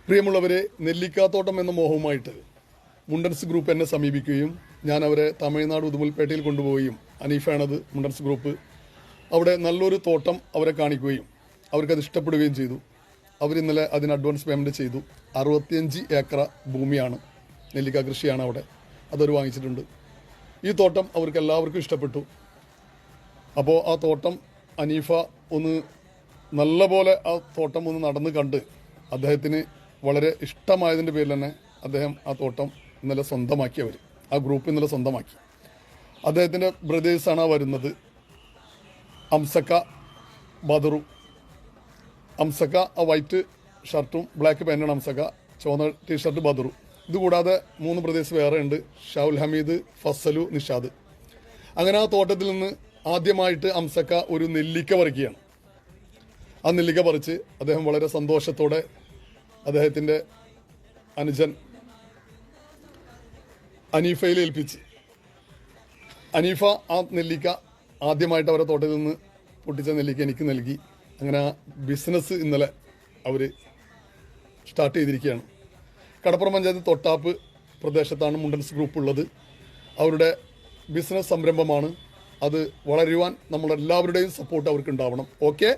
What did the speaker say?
പ്രിയമുള്ളവരെ, നെല്ലിക്കാത്തോട്ടം എന്ന മോഹവുമായിട്ട് മുണ്ടൻസ് ഗ്രൂപ്പ് എന്നെ സമീപിക്കുകയും ഞാൻ അവരെ തമിഴ്നാട് ഉദുമൽപേട്ടയിൽ കൊണ്ടുപോവുകയും, അനീഫാണത് മുണ്ടൻസ് ഗ്രൂപ്പ്, അവിടെ നല്ലൊരു തോട്ടം അവരെ കാണിക്കുകയും അവർക്കത് ഇഷ്ടപ്പെടുകയും ചെയ്തു. അവരിന്നലെ അതിന് അഡ്വാൻസ് പേയ്മെൻറ്റ് ചെയ്തു. 65 ഏക്കർ ഭൂമിയാണ്, നെല്ലിക്ക കൃഷിയാണ് അവിടെ. അതൊരു വാങ്ങിച്ചിട്ടുണ്ട്. ഈ തോട്ടം അവർക്ക് എല്ലാവർക്കും ഇഷ്ടപ്പെട്ടു. അപ്പോൾ ആ തോട്ടം അനീഫ ഒന്ന് നല്ല പോലെ ആ തോട്ടം ഒന്ന് നടന്ന് കണ്ട് അദ്ദേഹത്തിന് വളരെ ഇഷ്ടമായതിൻ്റെ പേരിൽ തന്നെ അദ്ദേഹം ആ തോട്ടം ഇന്നലെ സ്വന്തമാക്കി. ആ ഗ്രൂപ്പ് ഇന്നലെ സ്വന്തമാക്കി. അദ്ദേഹത്തിൻ്റെ ബ്രദേഴ്സാണ് വരുന്നത്. അംസക്ക, ബദറു. അംസക്ക ആ വൈറ്റ് ഷർട്ടും ബ്ലാക്ക് പാൻറ്റാണ് അംസക്ക, ചുവന്ന ടീഷർട്ട് ബദറു. ഇതുകൂടാതെ 3 ബ്രദേഴ്സ് വേറെ ഉണ്ട്, ഷാവുൽ ഹമീദ്, ഫസലു, നിഷാദ്. അങ്ങനെ ആ തോട്ടത്തിൽ നിന്ന് ആദ്യമായിട്ട് അംസക്ക ഒരു നെല്ലിക്ക പറിക്കുകയാണ്. ആ നെല്ലിക്ക പറിച്ച് അദ്ദേഹം വളരെ സന്തോഷത്തോടെ അദ്ദേഹത്തിൻ്റെ അനുജൻ അനീഫയിൽ ഏൽപ്പിച്ച്, അനീഫ ആ നെല്ലിക്ക ആദ്യമായിട്ട് അവരുടെ തോട്ടത്തിൽ നിന്ന് പൊട്ടിച്ച നെല്ലിക്ക എനിക്ക് നൽകി. അങ്ങനെ ആ ബിസിനസ് ഇന്നലെ അവർ സ്റ്റാർട്ട് ചെയ്തിരിക്കുകയാണ്. കടപ്പുറം പഞ്ചായത്ത് തൊട്ടാപ്പ് പ്രദേശത്താണ് മുണ്ടൻസ് ഗ്രൂപ്പ് ഉള്ളത്. അവരുടെ ബിസിനസ് സംരംഭമാണ്. അത് വളരുവാൻ നമ്മളെല്ലാവരുടെയും സപ്പോർട്ട് അവർക്ക് ഉണ്ടാവണം. ഓക്കെ.